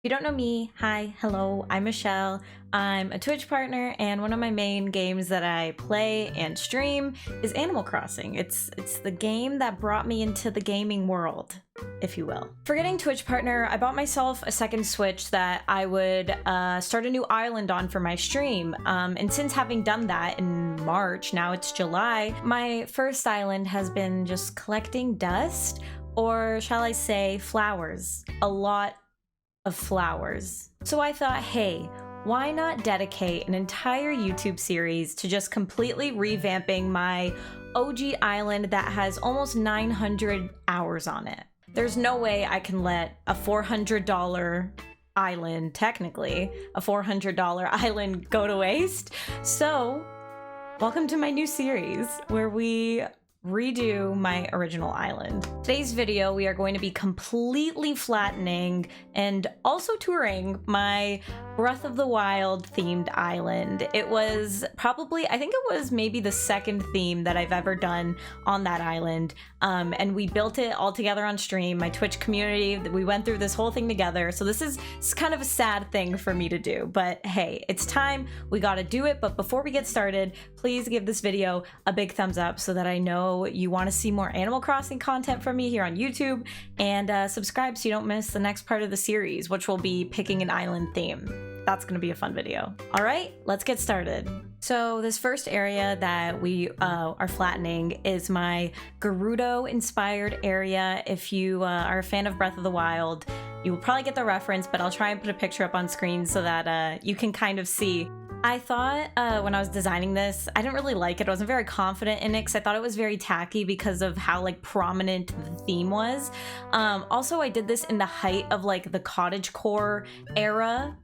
If you don't know me, hi, hello, I'm Michelle. I'm a Twitch partner, and one of my main games that I play and stream is Animal Crossing. It's the game that brought me into the gaming world, if you will. For getting Twitch partner, I bought myself a second Switch that I would start a new island on for my stream. And since having done that in March, now it's July, my first island has been just collecting dust, or shall I say flowers. A lot of flowers. So I thought, hey, why not dedicate an entire YouTube series to just completely revamping my OG island that has almost 900 hours on it. There's no way I can let a $400 island, technically, a $400 island go to waste. So welcome to my new series where we redo my original island. Today's video, we are going to be completely flattening and also touring my Breath of the Wild themed island. It was probably, I think it was maybe the second theme that I've ever done on that island. And we built it all together on stream, my Twitch community. We went through this whole thing together. So this is kind of a sad thing for me to do, but hey, it's time, we gotta do it. But before we get started, please give this video a big thumbs up so that I know you want to see more Animal Crossing content from me here on YouTube, and subscribe so you don't miss the next part of the series, which will be picking an island theme. That's gonna be a fun video. All right, let's get started. So this first area that we are flattening is my Gerudo inspired area. If you are a fan of Breath of the Wild, you will probably get the reference, but I'll try and put a picture up on screen so that you can kind of see. I thought when I was designing this, I didn't really like it. I wasn't very confident in it because I thought it was very tacky because of how like prominent the theme was. Also, I did this in the height of like the cottagecore era.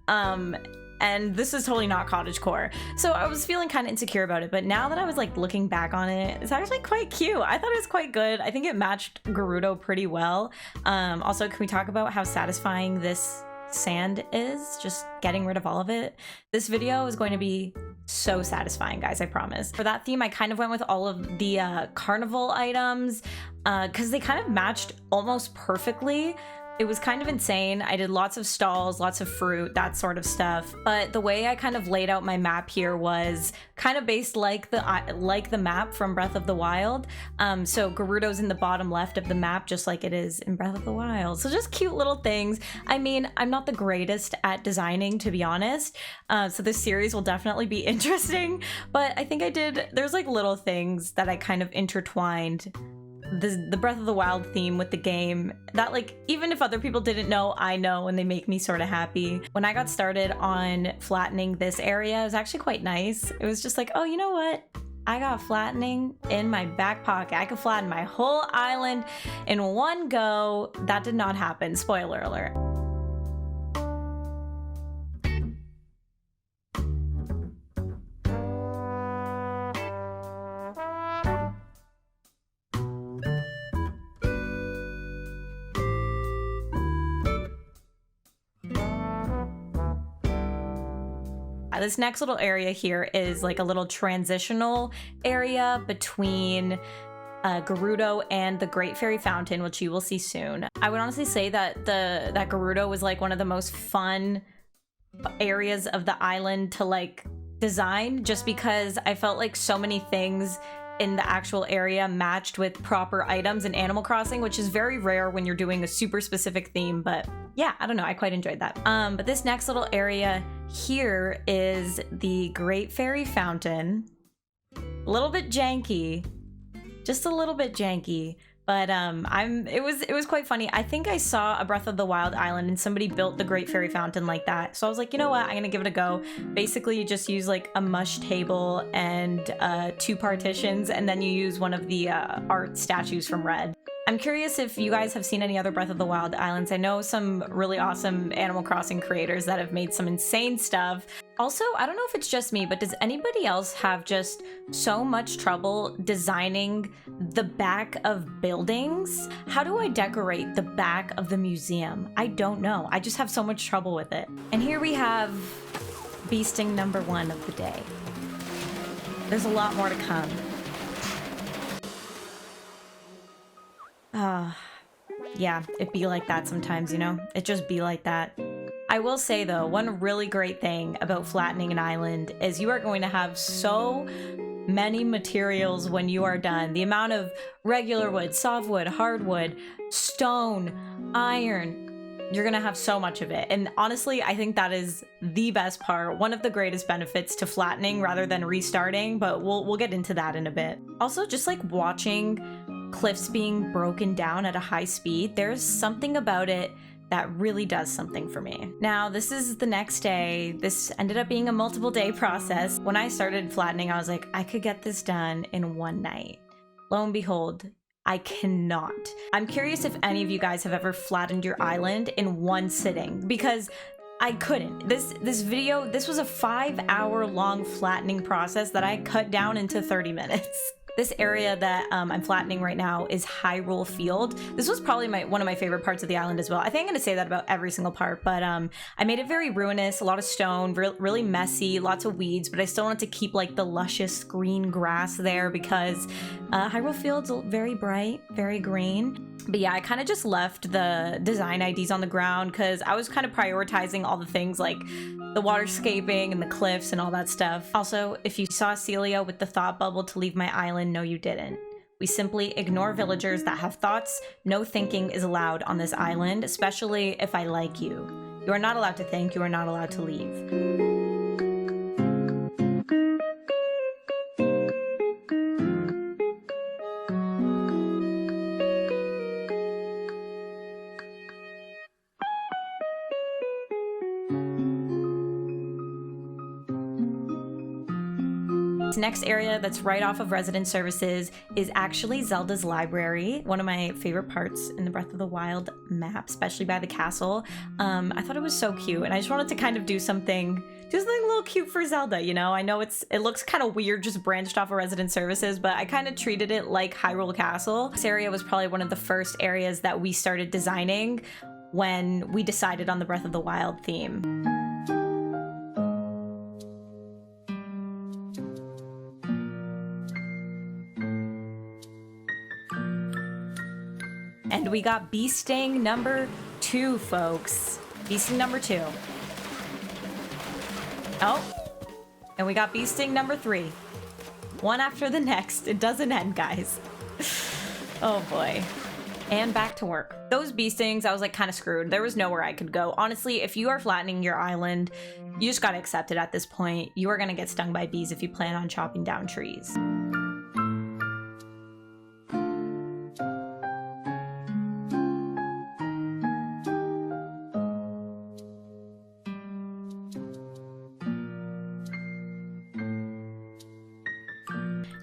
And this is totally not cottagecore. So I was feeling kind of insecure about it, but now that I was like looking back on it, it's actually quite cute. I thought it was quite good. I think it matched Gerudo pretty well. Also, can we talk about how satisfying this sand is, just getting rid of all of it? This video is going to be so satisfying, guys, I promise. For that theme, I kind of went with all of the carnival items because they kind of matched almost perfectly. It was kind of insane. I did lots of stalls, lots of fruit, that sort of stuff. But the way I kind of laid out my map here was kind of based like the map from Breath of the Wild. So Gerudo's in the bottom left of the map, just like it is in Breath of the Wild. So just cute little things. I mean, I'm not the greatest at designing, to be honest. So this series will definitely be interesting. But I think there's like little things that I kind of intertwined the Breath of the Wild theme with the game that, like, even if other people didn't know, I know, and they make me sort of happy. When I got started on flattening this area, it was actually quite nice. It was just like, oh, you know what? I got flattening in my back pocket. I could flatten my whole island in one go. That did not happen. Spoiler alert. This next little area here is like a little transitional area between Gerudo and the Great Fairy Fountain, which you will see soon. I would honestly say that that Gerudo was like one of the most fun areas of the island to like design, just because I felt like so many things in the actual area matched with proper items in Animal Crossing, which is very rare when you're doing a super specific theme. But yeah, I don't know, I quite enjoyed that. But this next little area here is the Great Fairy Fountain. A little bit janky, just a little bit janky. But it was quite funny. I think I saw a Breath of the Wild island and somebody built the Great Fairy Fountain like that. So I was like, you know what? I'm gonna give it a go. Basically, you just use like a mush table and 2 partitions, and then you use one of the art statues from Red. I'm curious if you guys have seen any other Breath of the Wild islands. I know some really awesome Animal Crossing creators that have made some insane stuff. Also, I don't know if it's just me, but does anybody else have just so much trouble designing the back of buildings? How do I decorate the back of the museum? I don't know. I just have so much trouble with it. And here we have beasting number 1 of the day. There's a lot more to come. Yeah, it be like that sometimes, you know? It just be like that. I will say though, one really great thing about flattening an island is you are going to have so many materials when you are done. The amount of regular wood, softwood, hardwood, stone, iron, you're gonna have so much of it. And honestly, I think that is the best part, one of the greatest benefits to flattening rather than restarting, but we'll get into that in a bit. Also, just like watching cliffs being broken down at a high speed, there's something about it that really does something for me. Now, this is the next day. This ended up being a multiple day process. When I started flattening, I was like, I could get this done in one night. Lo and behold, I cannot. I'm curious if any of you guys have ever flattened your island in one sitting, because I couldn't. This was a 5-hour long flattening process that I cut down into 30 minutes. This area that I'm flattening right now is Hyrule Field. This was probably one of my favorite parts of the island as well. I think I'm gonna say that about every single part, but I made it very ruinous, a lot of stone, really messy, lots of weeds, but I still wanted to keep like the luscious green grass there because Hyrule Field's very bright, very green. But yeah, I kind of just left the design IDs on the ground because I was kind of prioritizing all the things like the waterscaping and the cliffs and all that stuff. Also, if you saw Celia with the thought bubble to leave my island, no you didn't. We simply ignore villagers that have thoughts. No thinking is allowed on this island, especially if I like you. You are not allowed to think, you are not allowed to leave. This next area that's right off of resident services is actually Zelda's library, one of my favorite parts in the Breath of the Wild map, especially by the castle. I thought it was so cute, and I just wanted to kind of do something a little cute for Zelda, you know? I know it looks kind of weird just branched off of resident services, but I kind of treated it like Hyrule Castle. This area was probably one of the first areas that we started designing when we decided on the Breath of the Wild theme. And we got bee sting number 2, folks. Bee sting number 2. Oh, and we got bee sting number 3. One after the next. It doesn't end, guys. Oh boy. And back to work. Those bee stings, I was like kind of screwed. There was nowhere I could go. Honestly, if you are flattening your island, you just gotta accept it at this point. You are gonna get stung by bees if you plan on chopping down trees.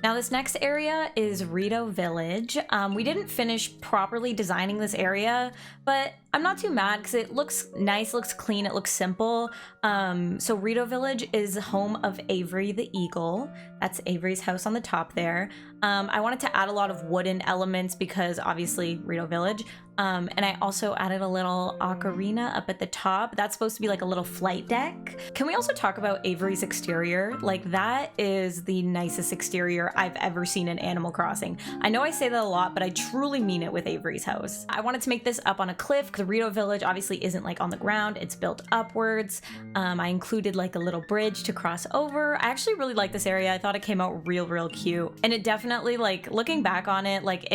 Now this next area is Rito Village. We didn't finish properly designing this area, but I'm not too mad because it looks nice, looks clean, it looks simple. So Rito Village is home of Avery the Eagle. That's Avery's house on the top there. I wanted to add a lot of wooden elements because obviously Rito Village. And I also added a little ocarina up at the top. That's supposed to be like a little flight deck. Can we also talk about Avery's exterior? Like that is the nicest exterior I've ever seen in Animal Crossing. I know I say that a lot, but I truly mean it with Avery's house. I wanted to make this up on a cliff because the Rito Village obviously isn't like on the ground, it's built upwards. I included like a little bridge to cross over. I actually really like this area. I thought it came out real cute. And it definitely, like looking back on it, like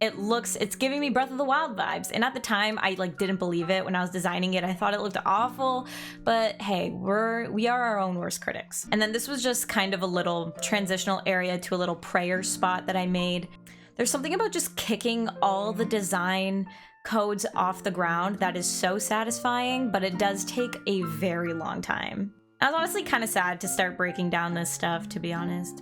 it's giving me Breath of the Wild vibes. And at the time, I like didn't believe it when I was designing it. I thought it looked awful, but hey, we are our own worst critics. And then this was just kind of a little transitional area to a little prayer spot that I made. There's something about just kicking all the design codes off the ground that is so satisfying, but it does take a very long time. I was honestly kind of sad to start breaking down this stuff, to be honest.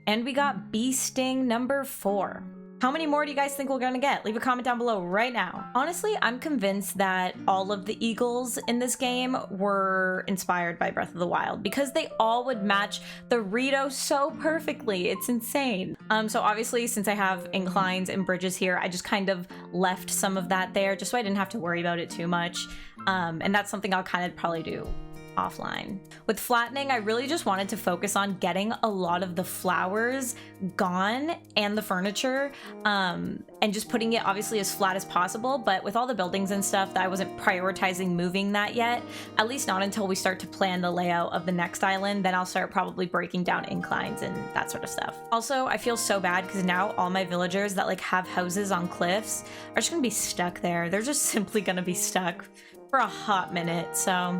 And we got bee sting number 4. How many more do you guys think we're gonna get? Leave a comment down below right now. Honestly, I'm convinced that all of the eagles in this game were inspired by Breath of the Wild because they all would match the Rito so perfectly. It's insane. So obviously, since I have inclines and bridges here, I just kind of left some of that there just so I didn't have to worry about it too much. And that's something I'll kind of probably do offline. With flattening, I really just wanted to focus on getting a lot of the flowers gone and the furniture, and just putting it obviously as flat as possible. But with all the buildings and stuff, I wasn't prioritizing moving that yet, at least not until we start to plan the layout of the next island. Then I'll start probably breaking down inclines and that sort of stuff. Also, I feel so bad because now all my villagers that like have houses on cliffs are just gonna be stuck there. They're just simply gonna be stuck for a hot minute, so.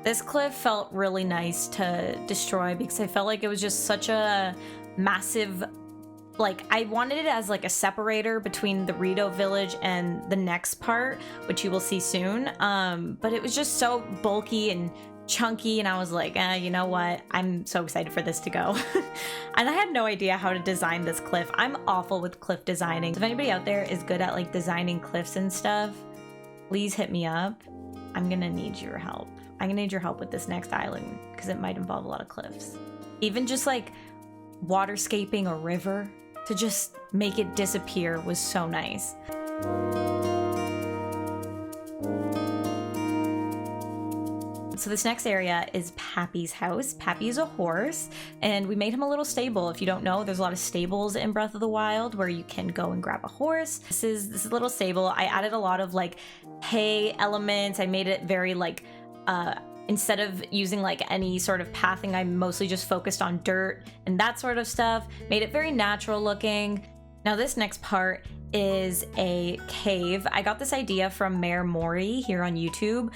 This cliff felt really nice to destroy because I felt like it was just such a massive, like, I wanted it as like a separator between the Rito village and the next part, which you will see soon. But it was just so bulky and chunky, and I was like, you know what? I'm so excited for this to go. And I had no idea how to design this cliff. I'm awful with cliff designing. If anybody out there is good at like designing cliffs and stuff, please hit me up. I'm gonna need your help. I'm gonna need your help with this next island because it might involve a lot of cliffs. Even just like waterscaping a river to just make it disappear was so nice. So this next area is Pappy's house. Pappy is a horse, and we made him a little stable. If you don't know, there's a lot of stables in Breath of the Wild where you can go and grab a horse. This is a little stable. I added a lot of like hay elements. I made it very like, instead of using like any sort of pathing, I mostly just focused on dirt and that sort of stuff. Made it very natural looking. Now this next part is a cave. I got this idea from Mayor Mori here on YouTube.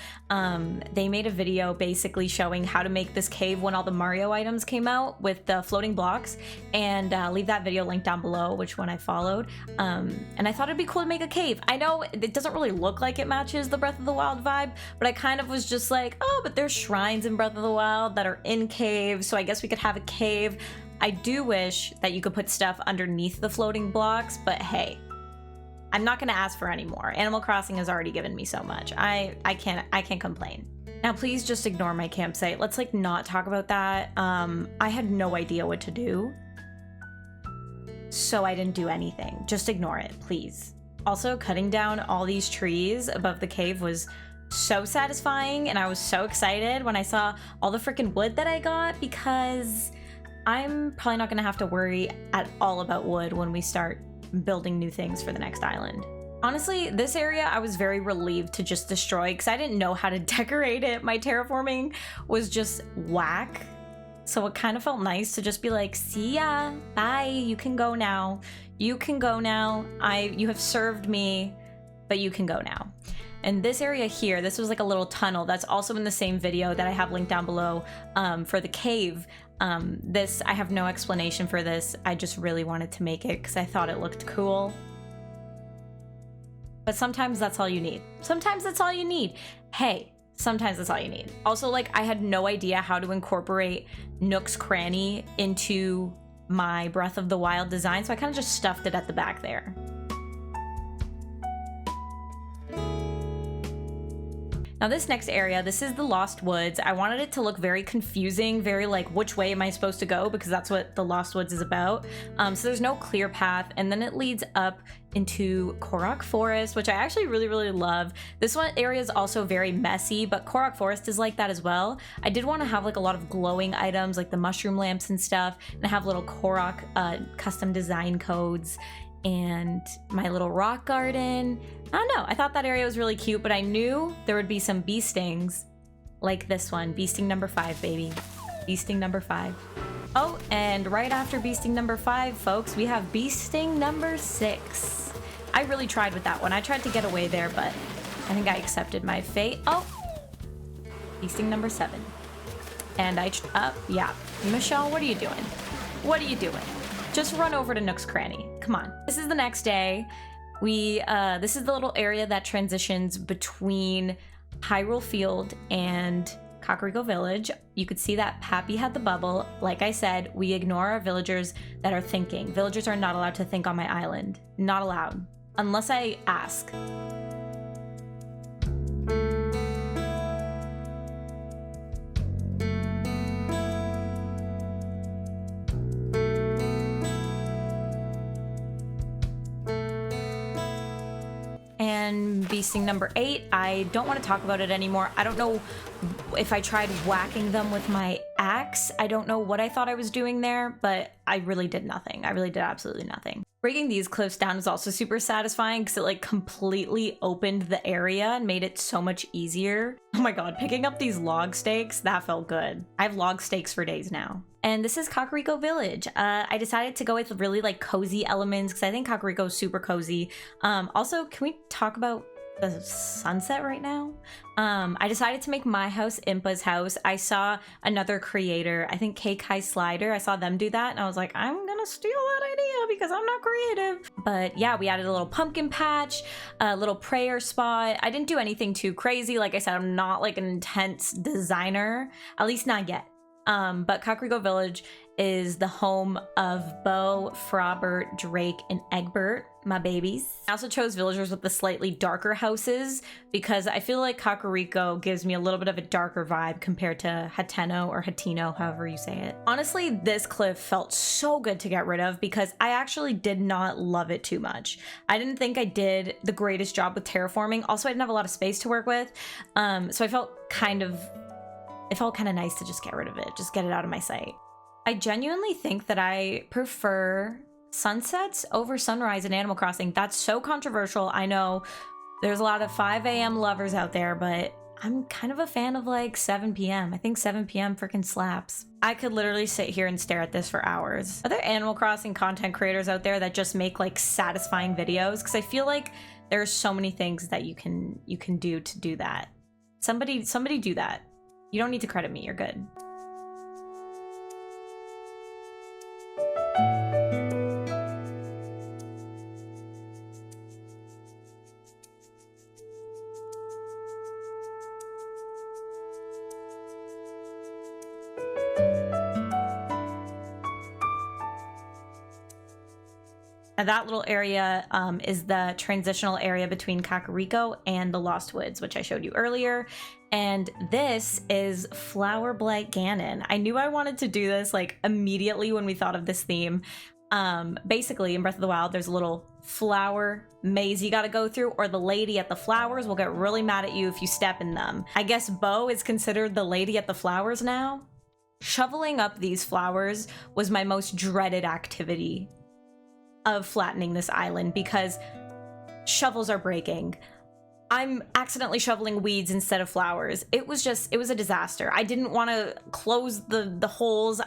They made a video basically showing how to make this cave when all the Mario items came out with the floating blocks, and leave that video linked down below, which one I followed. And I thought it'd be cool to make a cave. I know it doesn't really look like it matches the Breath of the Wild vibe, but I kind of was just like, oh, but there's shrines in Breath of the Wild that are in caves, so I guess we could have a cave. I do wish that you could put stuff underneath the floating blocks, but hey, I'm not gonna ask for any more. Animal Crossing has already given me so much. I can't complain. Now please just ignore my campsite. Let's like not talk about that. I had no idea what to do, so I didn't do anything. Just ignore it, please. Also, cutting down all these trees above the cave was so satisfying, and I was so excited when I saw all the freaking wood that I got, because I'm probably not gonna have to worry at all about wood when we start building new things for the next island. Honestly, this area I was very relieved to just destroy because I didn't know how to decorate it. My terraforming was just whack. So it kind of felt nice to just be like, see ya, bye, you can go now. You can go now. You have served me, but you can go now. And this area here, this was like a little tunnel that's also in the same video that I have linked down below for the cave. This, I have no explanation for this. I just really wanted to make it because I thought it looked cool. But sometimes that's all you need. Sometimes that's all you need. Hey, sometimes that's all you need. Also, like, I had no idea how to incorporate Nook's Cranny into my Breath of the Wild design, so I kind of just stuffed it at the back there. Now this next area, this is the Lost Woods. I wanted it to look very confusing, very like, which way am I supposed to go? Because that's what the Lost Woods is about. So there's no clear path, and then it leads up into Korok Forest, which I actually really, really love. This one area is also very messy, but Korok Forest is like that as well. I did want to have like a lot of glowing items, like the mushroom lamps and stuff, and I have little Korok custom design codes, and my little rock garden. I don't know, I thought that area was really cute, but I knew there would be some bee stings like this one. Bee sting number 5, baby. Bee sting number 5. Oh, and right after bee sting number 5, folks, we have bee sting number 6. I really tried with that one. I tried to get away there, but I think I accepted my fate. Oh, bee sting number 7. And yeah. Michelle, what are you doing? What are you doing? Just run over to Nook's Cranny. Come on. This is the next day. This is the little area that transitions between Hyrule Field and Kakariko Village. You could see that Pappy had the bubble. Like I said, we ignore our villagers that are thinking. Villagers are not allowed to think on my island. Not allowed. Unless I ask. And beasting number 8, I don't want to talk about it anymore. I don't know if I tried whacking them with my axe. I don't know what I thought I was doing there, but I really did nothing. I really did absolutely nothing. Breaking these cliffs down is also super satisfying because it like completely opened the area and made it so much easier. Oh my god, picking up these log stakes, that felt good. I have log stakes for days now. And this is Kakariko Village. I decided to go with really like cozy elements because I think Kakariko is super cozy. Also, can we talk about the sunset right now? I decided to make my house Impa's house. I saw another creator, I think K-Kai Slider, I saw them do that and I was like, I'm gonna steal that idea because I'm not creative. But yeah, we added a little pumpkin patch, a little prayer spot. I didn't do anything too crazy. Like I said, I'm not like an intense designer, at least not yet. But Kakariko Village is the home of Bo, Frobert, Drake, and Egbert, my babies. I also chose villagers with the slightly darker houses because I feel like Kakariko gives me a little bit of a darker vibe compared to Hateno or Hatino, however you say it. Honestly, this cliff felt so good to get rid of because I actually did not love it too much. I didn't think I did the greatest job with terraforming. Also, I didn't have a lot of space to work with. So I felt it felt kind of nice to just get rid of it, just get it out of my sight. I genuinely think that I prefer sunsets over sunrise in Animal Crossing. That's so controversial. I know there's a lot of 5 a.m. lovers out there, but I'm kind of a fan of like 7 p.m. I think 7 p.m. freaking slaps. I could literally sit here and stare at this for hours. Are there Animal Crossing content creators out there that just make like satisfying videos? Because I feel like there's so many things that you can do to do that. Somebody do that. You don't need to credit me, you're good. That little area is the transitional area between Kakariko and the Lost Woods, which I showed you earlier. And this is Flower Blight Ganon. I knew I wanted to do this like immediately when we thought of this theme. Basically, in Breath of the Wild, there's a little flower maze you gotta go through, or the lady at the flowers will get really mad at you if you step in them. I guess Bo is considered the lady at the flowers now. Shoveling up these flowers was my most dreaded activity of flattening this island because shovels are breaking. I'm accidentally shoveling weeds instead of flowers. It was a disaster. I didn't want to close the holes.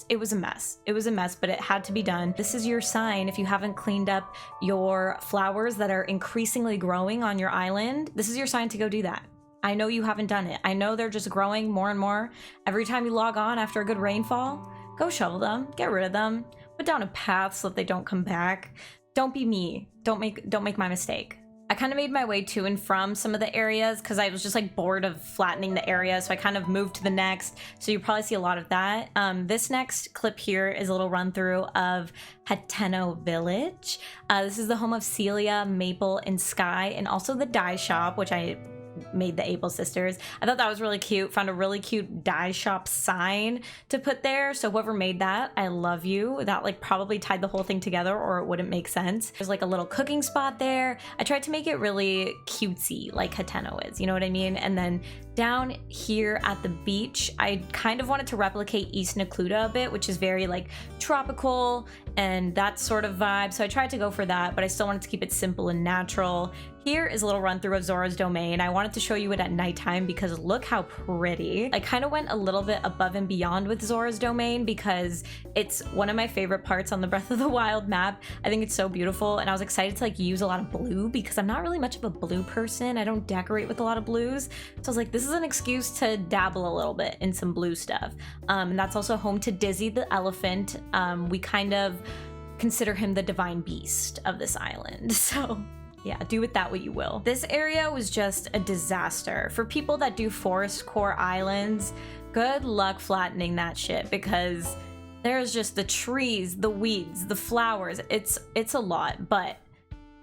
It was a mess. It was a mess, but it had to be done. This is your sign if you haven't cleaned up your flowers that are increasingly growing on your island. This is your sign to go do that. I know you haven't done it. I know they're just growing more and more. Every time you log on after a good rainfall, go shovel them, get rid of them. Put down a path so that they don't come back. Don't be me. Don't make my mistake. I kind of made my way to and from some of the areas because I was just like bored of flattening the area, so I kind of moved to the next. So you probably see a lot of that. This next clip here is a little run through of Hateno Village. This is the home of Celia, Maple, and Sky, and also the dye shop, which I made the Able sisters. I thought that was really cute. Found a really cute dye shop sign to put there. So whoever made that, I love you. That like probably tied the whole thing together or it wouldn't make sense. There's like a little cooking spot there. I tried to make it really cutesy like Hateno is, you know what I mean? And then down here at the beach, I kind of wanted to replicate East Nakluda a bit, which is very like tropical and that sort of vibe. So I tried to go for that, but I still wanted to keep it simple and natural. Here is a little run through of Zora's domain. I wanted to show you it at nighttime because look how pretty. I kind of went a little bit above and beyond with Zora's domain because it's one of my favorite parts on the Breath of the Wild map. I think it's so beautiful and I was excited to like use a lot of blue because I'm not really much of a blue person. I don't decorate with a lot of blues. So I was like, this is an excuse to dabble a little bit in some blue stuff. And that's also home to Dizzy the elephant. We kind of consider him the divine beast of this island. So yeah, do with that what you will. This area was just a disaster. For people that do forest core islands, good luck flattening that shit, because there's just the trees, the weeds, the flowers. It's a lot, but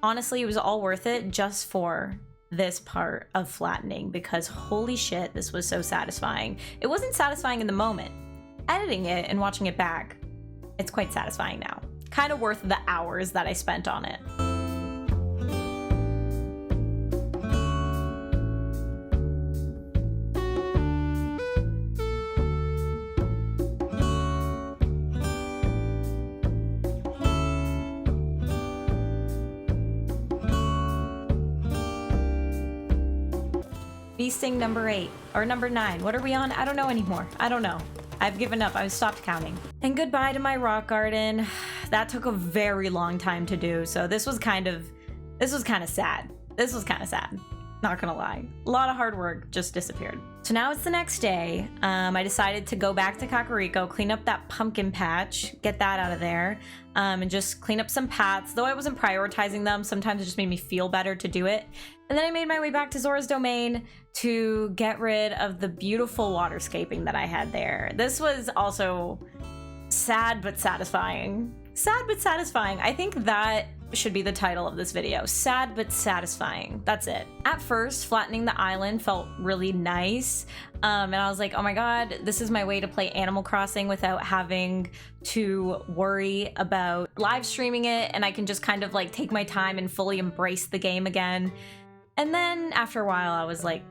honestly, it was all worth it just for this part of flattening, because holy shit, this was so satisfying. It wasn't satisfying in the moment. Editing it and watching it back, it's quite satisfying now. Kind of worth the hours that I spent on it. Beasting number 8 or number 9. What are we on? I don't know anymore. I don't know. I've given up. I've stopped counting. And goodbye to my rock garden. That took a very long time to do. So this was kind of sad. This was kind of sad. Not gonna lie. A lot of hard work just disappeared. So now it's the next day. I decided to go back to Kakariko, clean up that pumpkin patch, get that out of there, and just clean up some paths. Though I wasn't prioritizing them, sometimes it just made me feel better to do it. And then I made my way back to Zora's domain to get rid of the beautiful waterscaping that I had there. This was also sad but satisfying. Sad but satisfying. I think that should be the title of this video. Sad but satisfying. That's it. At first, flattening the island felt really nice. And I was like, oh my god, this is my way to play Animal Crossing without having to worry about live streaming it, and I can just kind of like take my time and fully embrace the game again. And then after a while, I was like,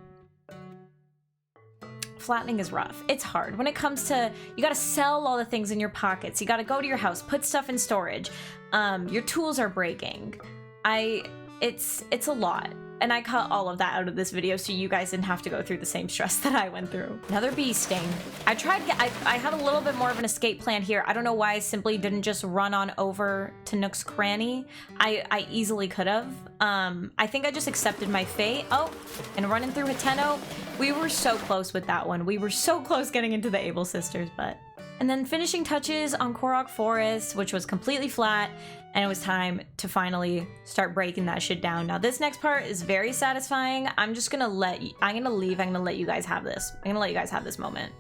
flattening is rough. It's hard. When it comes to, you gotta sell all the things in your pockets. You gotta go to your house, put stuff in storage. Your tools are breaking. It's a lot. And I cut all of that out of this video so you guys didn't have to go through the same stress that I went through. Another bee sting. I had a little bit more of an escape plan here. I don't know why I simply didn't just run on over to Nook's Cranny. I easily could have. I think I just accepted my fate. Oh, and running through Hateno. We were so close with that one. We were so close getting into the Able Sisters, but... And then finishing touches on Korok Forest, which was completely flat, and it was time to finally start breaking that shit down. Now this next part is very satisfying. I'm gonna let you guys have this. I'm gonna let you guys have this moment.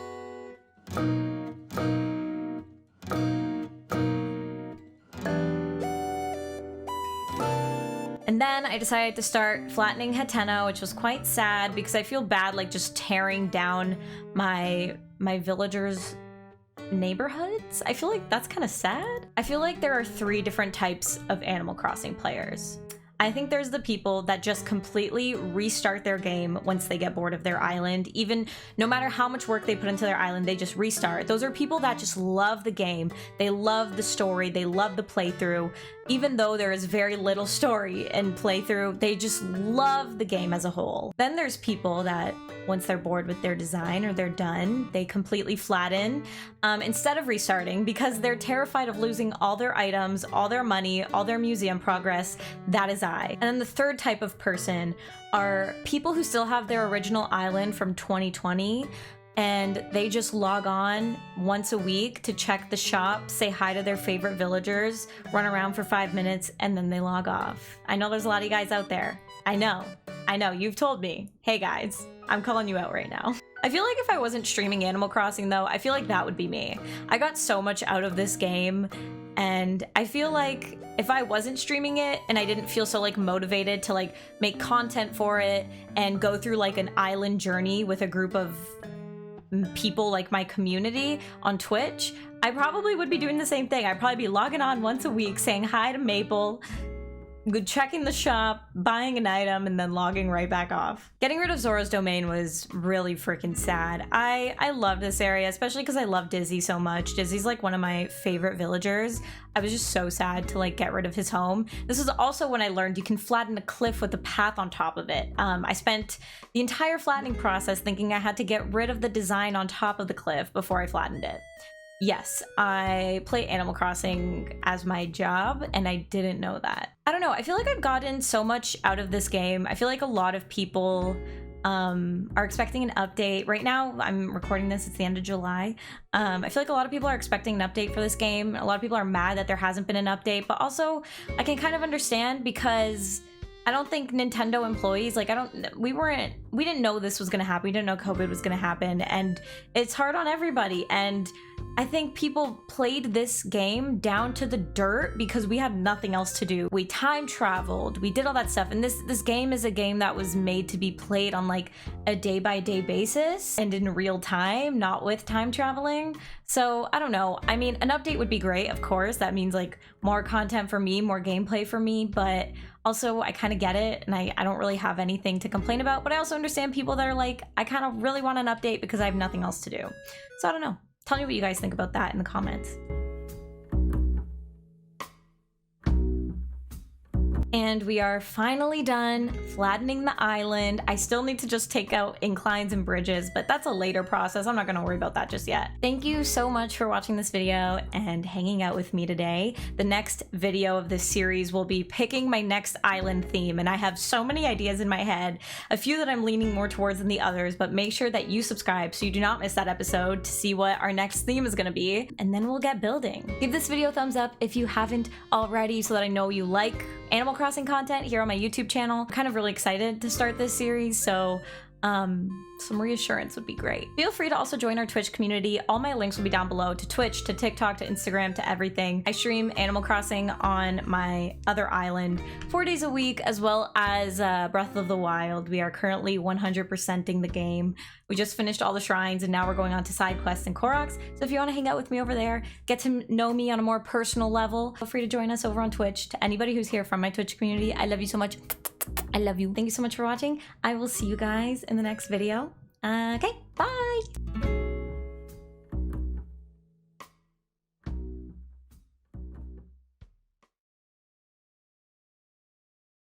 And then I decided to start flattening Hateno, which was quite sad because I feel bad like just tearing down my villagers' neighborhoods. I feel like that's kind of sad. I feel like there are 3 different types of Animal Crossing players. I think there's the people that just completely restart their game once they get bored of their island. Even no matter how much work they put into their island, they just restart. Those are people that just love the game. They love the story. They love the playthrough. Even though there is very little story and playthrough, they just love the game as a whole. Then there's people that once they're bored with their design or they're done, they completely flatten instead of restarting because they're terrified of losing all their items, all their money, all their museum progress. That is I. And then the third type of person are people who still have their original island from 2020 and they just log on once a week to check the shop, say hi to their favorite villagers, run around for 5 minutes, and then they log off. I know there's a lot of you guys out there. I know, you've told me. Hey guys, I'm calling you out right now. I feel like if I wasn't streaming Animal Crossing though, I feel like that would be me. I got so much out of this game, and I feel like if I wasn't streaming it and I didn't feel so like motivated to like make content for it and go through like an island journey with a group of people like my community on Twitch, I probably would be doing the same thing. I'd probably be logging on once a week, saying hi to Maple, checking the shop, buying an item, and then logging right back off. Getting rid of Zora's domain was really freaking sad. I love this area, especially because I love Dizzy so much. Dizzy's like one of my favorite villagers. I was just so sad to like get rid of his home. This is also when I learned you can flatten a cliff with a path on top of it. I spent the entire flattening process thinking I had to get rid of the design on top of the cliff before I flattened it. Yes, I play Animal Crossing as my job, and I didn't know that. I don't know, I feel like I've gotten so much out of this game. I feel like a lot of people are expecting an update. Right now, I'm recording this, it's the end of July. I feel like a lot of people are expecting an update for this game. A lot of people are mad that there hasn't been an update, but also I can kind of understand because I don't think Nintendo employees, like we didn't know this was gonna happen. We didn't know COVID was gonna happen, and it's hard on everybody. And I think people played this game down to the dirt because we had nothing else to do. We time traveled, we did all that stuff, and this game is a game that was made to be played on like a day-by-day basis and in real time, not with time traveling. So I don't know. I mean, an update would be great, of course. That means like more content for me, more gameplay for me, but also I kind of get it, and I don't really have anything to complain about, but I also understand people that are like, I kind of really want an update because I have nothing else to do. So I don't know. Tell me what you guys think about that in the comments. And we are finally done flattening the island. I still need to just take out inclines and bridges, but that's a later process. I'm not gonna worry about that just yet. Thank you so much for watching this video and hanging out with me today. The next video of this series will be picking my next island theme, and I have so many ideas in my head, a few that I'm leaning more towards than the others, but make sure that you subscribe so you do not miss that episode to see what our next theme is gonna be, and then we'll get building. Give this video a thumbs up if you haven't already so that I know you like Animal Crossing content here on my YouTube channel. I'm kind of really excited to start this series, so some reassurance would be great. Feel free to also join our Twitch community. All my links will be down below, to Twitch, to TikTok, to Instagram, to everything. I stream Animal Crossing on my other island 4 days a week, as well as Breath of the Wild. We are currently 100%ing the game. We just finished all the shrines, and now we're going on to side quests and Koroks. So if you want to hang out with me over there, get to know me on a more personal level, feel free to join us over on Twitch. To anybody who's here from my Twitch community, I love you so much. I love you. Thank you so much for watching. I will see you guys in the next video. Okay, bye.